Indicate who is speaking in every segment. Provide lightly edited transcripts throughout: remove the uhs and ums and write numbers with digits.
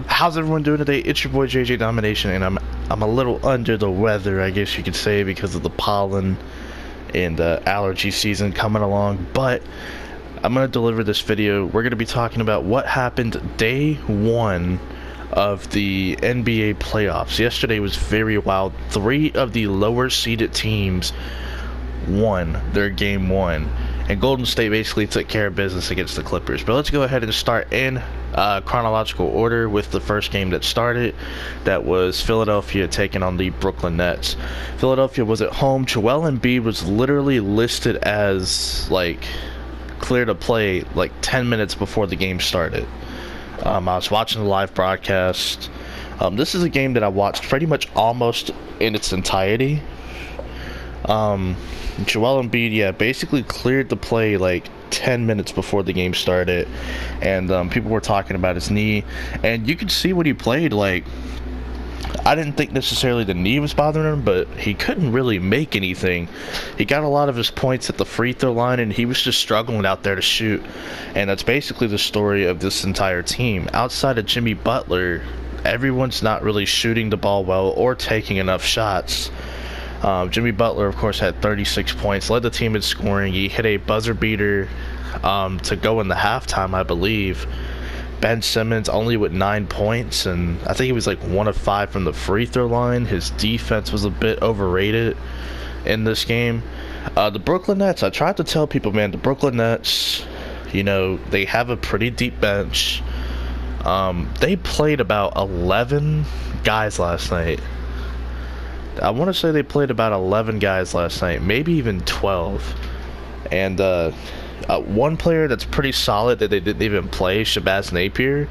Speaker 1: How's everyone doing today? It's your boy JJ Domination, and I'm a little under the weather, I guess you could say, because of the pollen and allergy season coming along. But I'm gonna deliver this video. We're gonna be talking about what happened day one of the NBA playoffs. Yesterday was very wild. 3 of the lower seeded teams won their game one, and Golden State basically took care of business against the Clippers. But let's go ahead and start in chronological order with the first game that started. That was Philadelphia taking on the Brooklyn Nets. Philadelphia was at home. Joel Embiid was literally listed as like clear to play like 10 minutes before the game started. I was watching the live broadcast. This is a game that I watched pretty much almost in its entirety. Joel Embiid, basically cleared the play like 10 minutes before the game started, and people were talking about his knee, and you could see when he played, like, I didn't think necessarily the knee was bothering him, but he couldn't really make anything. He got a lot of his points at the free throw line, and he was just struggling out there to shoot, and that's basically the story of this entire team. Outside of Jimmy Butler, everyone's not really shooting the ball well or taking enough shots. Jimmy Butler, of course, had 36 points, led the team in scoring. He hit a buzzer beater to go in the halftime, I believe. Ben Simmons only with 9 points, and I think he was like 1 of 5 from the free throw line. His defense was a bit overrated in this game. The Brooklyn Nets, I tried to tell people, man, the Brooklyn Nets, you know, they have a pretty deep bench. They played about 11 guys last night. I want to say they played about 11 guys last night, maybe even 12. And one player that's pretty solid that they didn't even play, Shabazz Napier,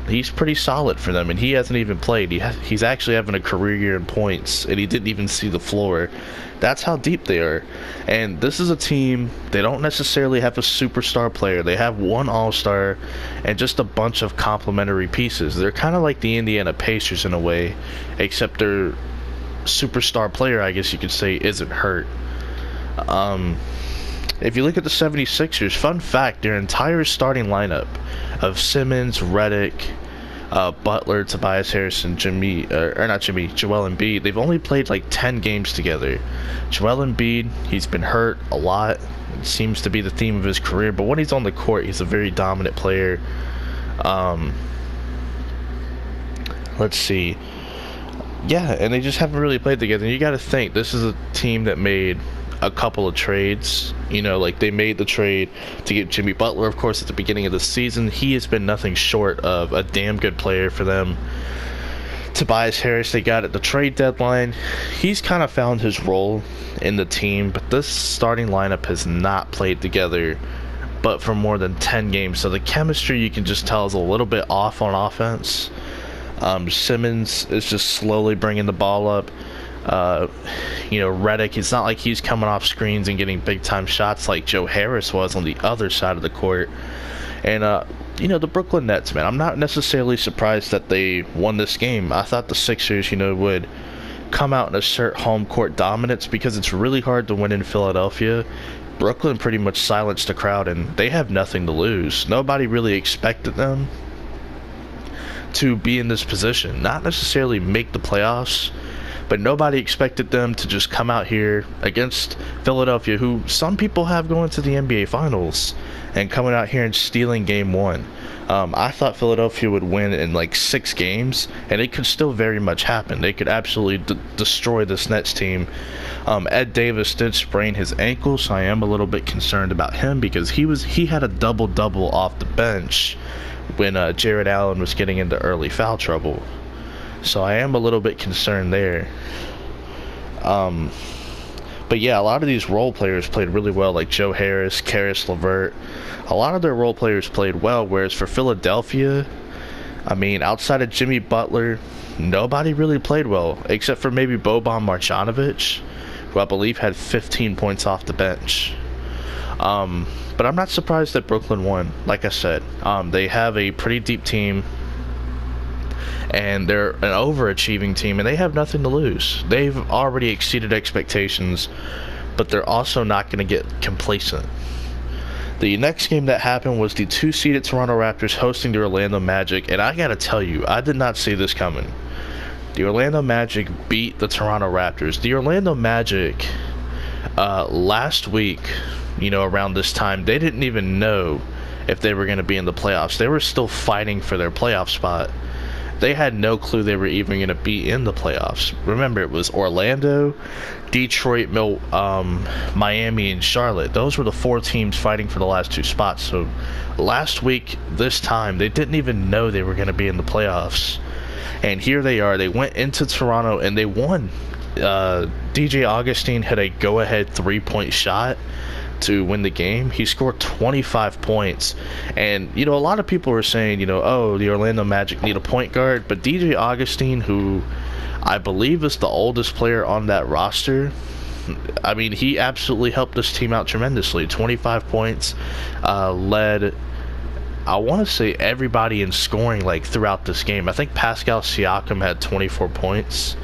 Speaker 1: he's pretty solid for them, and he hasn't even played. He's actually having a career year in points, and he didn't even see the floor. That's how deep they are. And this is a team, they don't necessarily have a superstar player. They have one all-star and just a bunch of complementary pieces. They're kind of like the Indiana Pacers in a way, except their superstar player, I guess you could say, isn't hurt. If you look at the 76ers, fun fact, their entire starting lineup of Simmons, Redick, Butler, Tobias Harris, and Joel Embiid, they've only played like 10 games together. Joel Embiid, he's been hurt a lot. It seems to be the theme of his career, but when he's on the court, he's a very dominant player. Let's see. Yeah, and they just haven't really played together. And you got to think, this is a team that made a couple of trades. You know, like they made the trade to get Jimmy Butler, of course, at the beginning of the season. He has been nothing short of a damn good player for them. Tobias Harris, they got at the trade deadline. He's kind of found his role in the team, but this starting lineup has not played together but for more than 10 games. So the chemistry, you can just tell, is a little bit off on offense. Simmons is just slowly bringing the ball up. Redick, it's not like he's coming off screens and getting big-time shots like Joe Harris was on the other side of the court. And, the Brooklyn Nets, man, I'm not necessarily surprised that they won this game. I thought the Sixers, would come out and assert home court dominance because it's really hard to win in Philadelphia. Brooklyn pretty much silenced the crowd, and they have nothing to lose. Nobody really expected them to be in this position, not necessarily make the playoffs, but nobody expected them to just come out here against Philadelphia, who some people have going to the NBA Finals, and coming out here and stealing game one. I thought Philadelphia would win in like 6 games, and it could still very much happen. They could absolutely destroy this Nets team. Ed Davis did sprain his ankle, so I am a little bit concerned about him because he had a double-double off the bench when Jared Allen was getting into early foul trouble. So I am a little bit concerned there. But yeah, a lot of these role players played really well, like Joe Harris, Karis LeVert. A lot of their role players played well, whereas for Philadelphia, I mean, outside of Jimmy Butler, nobody really played well, except for maybe Boban Marjanovic, who I believe had 15 points off the bench. But I'm not surprised that Brooklyn won. Like I said, they have a pretty deep team, and they're an overachieving team, and they have nothing to lose. They've already exceeded expectations, but they're also not going to get complacent. The next game that happened was the 2-seeded Toronto Raptors hosting the Orlando Magic, and I gotta tell you, I did not see this coming. The Orlando Magic beat the Toronto Raptors. The Orlando Magic, last week, around this time, they didn't even know if they were going to be in the playoffs. They were still fighting for their playoff spot. They had no clue they were even going to be in the playoffs. Remember, it was Orlando, Detroit, Miami, and Charlotte. Those were the 4 teams fighting for the last 2 spots. So last week, this time, they didn't even know they were going to be in the playoffs. And here they are. They went into Toronto and they won. DJ Augustine hit a go-ahead 3-point shot to win the game. He scored 25 points. And, a lot of people were saying, oh, the Orlando Magic need a point guard. But DJ Augustine, who I believe is the oldest player on that roster, I mean, he absolutely helped this team out tremendously. 25 points, led, I want to say, everybody in scoring throughout this game. I think Pascal Siakam had 24 points.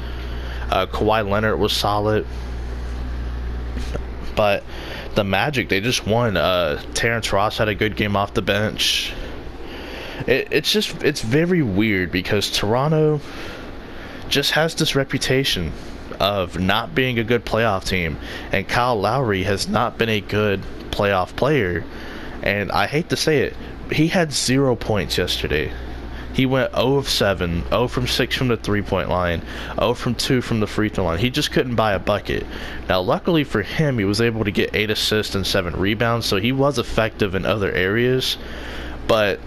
Speaker 1: Kawhi Leonard was solid. But the Magic, they just won. Terrence Ross had a good game off the bench. It's very weird because Toronto just has this reputation of not being a good playoff team, and Kyle Lowry has not been a good playoff player. And I hate to say it, he had 0 points yesterday. He went 0 of 7, 0 from 6 from the 3-point line, 0 from 2 from the free throw line. He just couldn't buy a bucket. Now, luckily for him, he was able to get 8 assists and 7 rebounds, so he was effective in other areas. But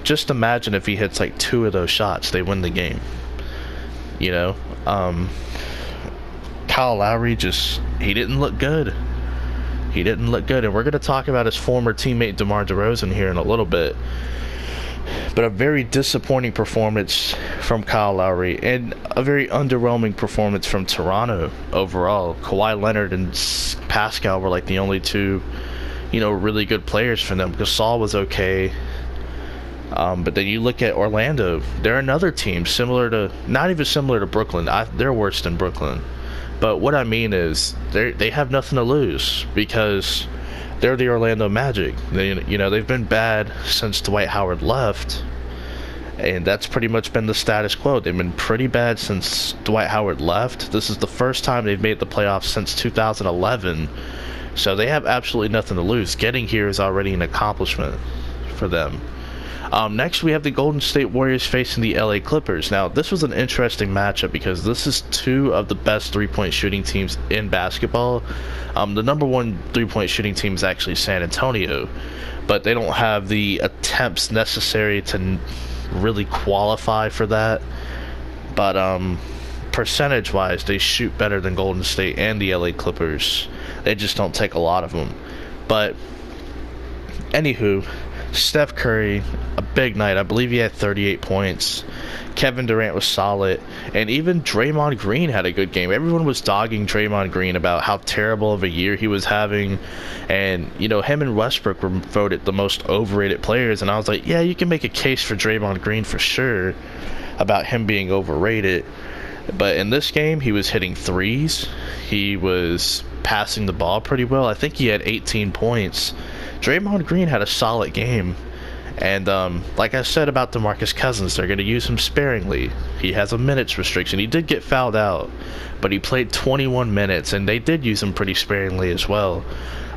Speaker 1: just imagine if he hits 2 of those shots, they win the game. Kyle Lowry he didn't look good. He didn't look good, and we're going to talk about his former teammate DeMar DeRozan here in a little bit. But a very disappointing performance from Kyle Lowry, and a very underwhelming performance from Toronto overall. Kawhi Leonard and Pascal were the only 2, really good players for them. Gasol was okay. But then you look at Orlando. They're another team not even similar to Brooklyn. They're worse than Brooklyn. But what I mean is they have nothing to lose because they're the Orlando Magic. They've been bad since Dwight Howard left, and that's pretty much been the status quo. They've been pretty bad since Dwight Howard left. This is the first time they've made the playoffs since 2011, so they have absolutely nothing to lose. Getting here is already an accomplishment for them. Next, we have the Golden State Warriors facing the LA Clippers. Now, this was an interesting matchup because this is 2 of the best 3-point shooting teams in basketball. The number 1 3-point shooting team is actually San Antonio, but they don't have the attempts necessary to really qualify for that. But percentage-wise, they shoot better than Golden State and the LA Clippers. They just don't take a lot of them. But anywho, Steph Curry, a big night. I believe he had 38 points. Kevin Durant was solid. And even Draymond Green had a good game. Everyone was dogging Draymond Green about how terrible of a year he was having. And, him and Westbrook were voted the most overrated players. And I was like, yeah, you can make a case for Draymond Green for sure about him being overrated. But in this game, he was hitting threes. He was passing the ball pretty well. I think he had 18 points. Draymond Green had a solid game. And like I said about DeMarcus Cousins, they're going to use him sparingly. He has a minutes restriction. He did get fouled out, but he played 21 minutes, and they did use him pretty sparingly as well.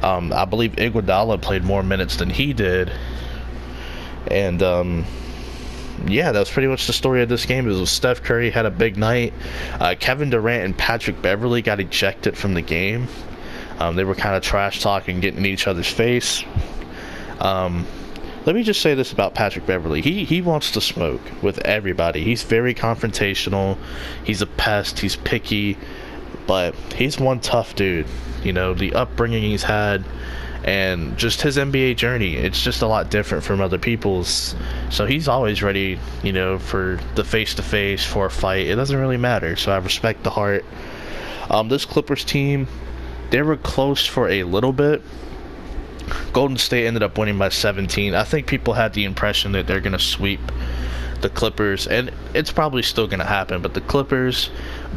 Speaker 1: I believe Iguodala played more minutes than he did. And yeah, that was pretty much the story of this game. It was Steph Curry had a big night. Kevin Durant and Patrick Beverley got ejected from the game. They were kind of trash talking, getting in each other's face. Let me just say this about Patrick Beverley. He wants to smoke with everybody. He's very confrontational. He's a pest. He's picky. But he's one tough dude. The upbringing he's had and just his NBA journey, it's just a lot different from other people's. So he's always ready, for the face-to-face, for a fight. It doesn't really matter. So I respect the heart. This Clippers team, they were close for a little bit. Golden State ended up winning by 17. I think people had the impression that they're going to sweep the Clippers, and it's probably still going to happen. But the Clippers,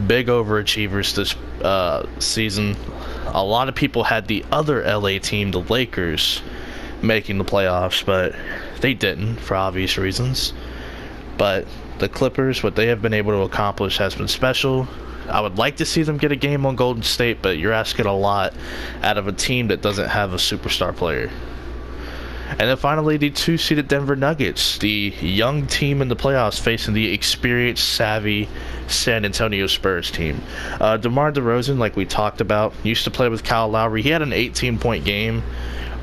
Speaker 1: big overachievers this season. A lot of people had the other LA team, the Lakers, making the playoffs, but they didn't for obvious reasons. But the Clippers, what they have been able to accomplish has been special. I would like to see them get a game on Golden State, but you're asking a lot out of a team that doesn't have a superstar player. And then finally, the 2-seeded Denver Nuggets, the young team in the playoffs facing the experienced, savvy San Antonio Spurs team. DeMar DeRozan, like we talked about, used to play with Kyle Lowry. He had an 18-point game,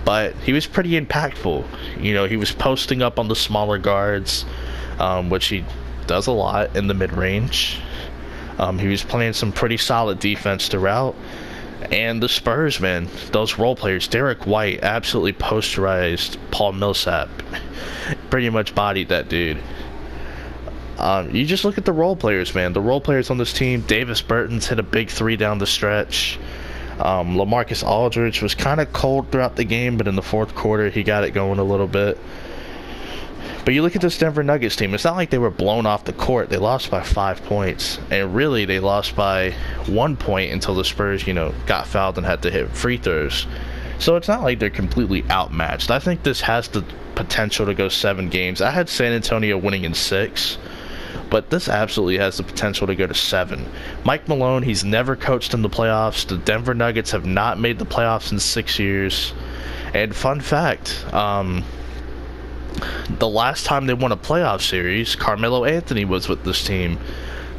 Speaker 1: but he was pretty impactful. You know, he was posting up on the smaller guards, which he does a lot in the mid-range. He was playing some pretty solid defense throughout. And the Spurs, man, those role players, Derek White absolutely posterized Paul Millsap. Pretty much bodied that dude. You just look at the role players, man. The role players on this team, Davis Bertans hit a big 3 down the stretch. LaMarcus Aldridge was kind of cold throughout the game, but in the fourth quarter, he got it going a little bit. But you look at this Denver Nuggets team, it's not like they were blown off the court. They lost by 5 points. And really, they lost by 1 point until the Spurs, got fouled and had to hit free throws. So it's not like they're completely outmatched. I think this has the potential to go 7 games. I had San Antonio winning in 6. But this absolutely has the potential to go to 7. Mike Malone, he's never coached in the playoffs. The Denver Nuggets have not made the playoffs in 6 years. And fun fact, the last time they won a playoff series, Carmelo Anthony was with this team.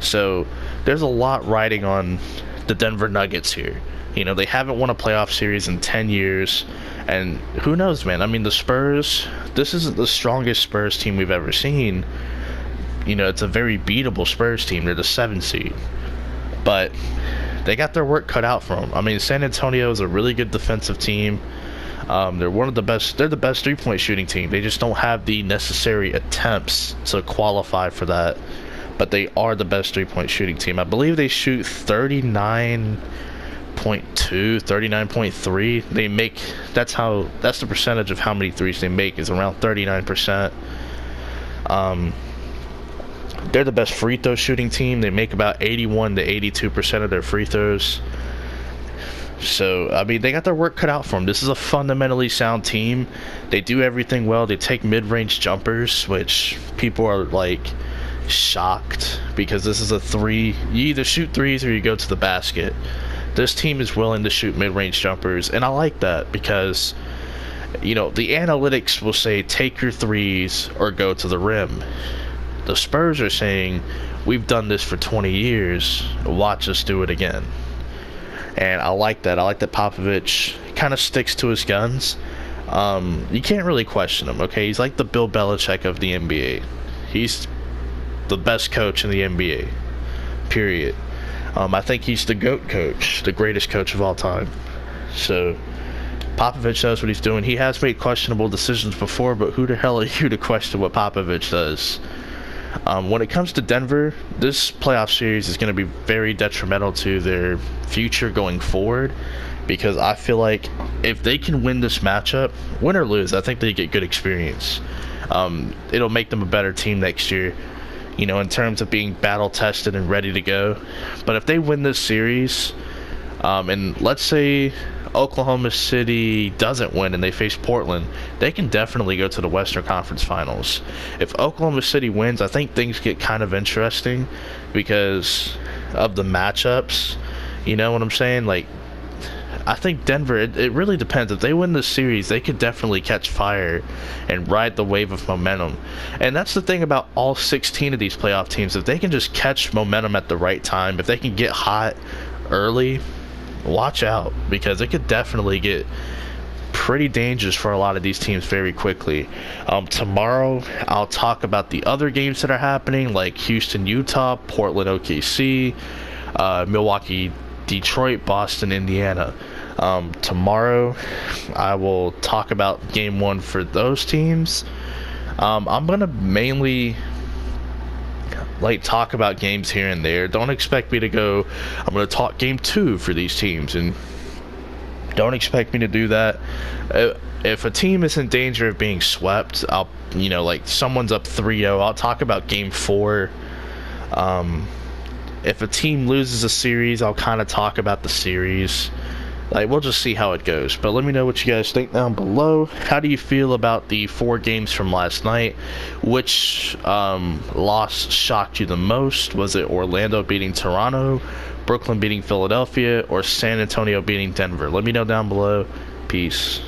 Speaker 1: So there's a lot riding on the Denver Nuggets here. They haven't won a playoff series in 10 years. And who knows, man? I mean, the Spurs, this isn't the strongest Spurs team we've ever seen. It's a very beatable Spurs team. They're the 7 seed. But they got their work cut out for them. I mean, San Antonio is a really good defensive team. They're one of the best. They're the best 3-point shooting team. They just don't have the necessary attempts to qualify for that. But they are the best 3-point shooting team. I believe they shoot 39.2, 39.3. They make, that's the percentage of how many threes they make is around 39%. They're the best free throw shooting team. They make about 81 to 82% of their free throws. So, I mean, they got their work cut out for them. This is a fundamentally sound team. They do everything well. They take mid-range jumpers, which people are, shocked because this is a 3. You either shoot threes or you go to the basket. This team is willing to shoot mid-range jumpers, and I like that because, the analytics will say take your threes or go to the rim. The Spurs are saying, we've done this for 20 years. Watch us do it again. And I like that. I like that Popovich kind of sticks to his guns. You can't really question him, okay? He's like the Bill Belichick of the NBA. He's the best coach in the NBA, period. I think he's the GOAT coach, the greatest coach of all time. So Popovich knows what he's doing. He has made questionable decisions before, but who the hell are you to question what Popovich does? When it comes to Denver, this playoff series is going to be very detrimental to their future going forward because I feel like if they can win this matchup, win or lose, I think they get good experience. It'll make them a better team next year, in terms of being battle-tested and ready to go. But if they win this series, and let's say Oklahoma City doesn't win and they face Portland, they can definitely go to the Western Conference Finals. If Oklahoma City wins, I think things get kind of interesting because of the matchups. You know what I'm saying? I think Denver, it really depends. If they win this series, they could definitely catch fire and ride the wave of momentum. And that's the thing about all 16 of these playoff teams. If they can just catch momentum at the right time, if they can get hot early, watch out because it could definitely get pretty dangerous for a lot of these teams very quickly. Tomorrow I'll talk about the other games that are happening, like Houston, Utah, Portland, OKC, Milwaukee, Detroit, Boston, Indiana. Tomorrow I will talk about game 1 for those teams. I'm gonna mainly talk about games here and there. Don't expect me to go, I'm going to talk game 2 for these teams, and don't expect me to do that. If a team is in danger of being swept, I'll, someone's up 3-0, I'll talk about game 4. If a team loses a series, I'll kind of talk about the series. Like, we'll just see how it goes. But let me know what you guys think down below. How do you feel about the 4 games from last night? Which loss shocked you the most? Was it Orlando beating Toronto, Brooklyn beating Philadelphia, or San Antonio beating Denver? Let me know down below. Peace.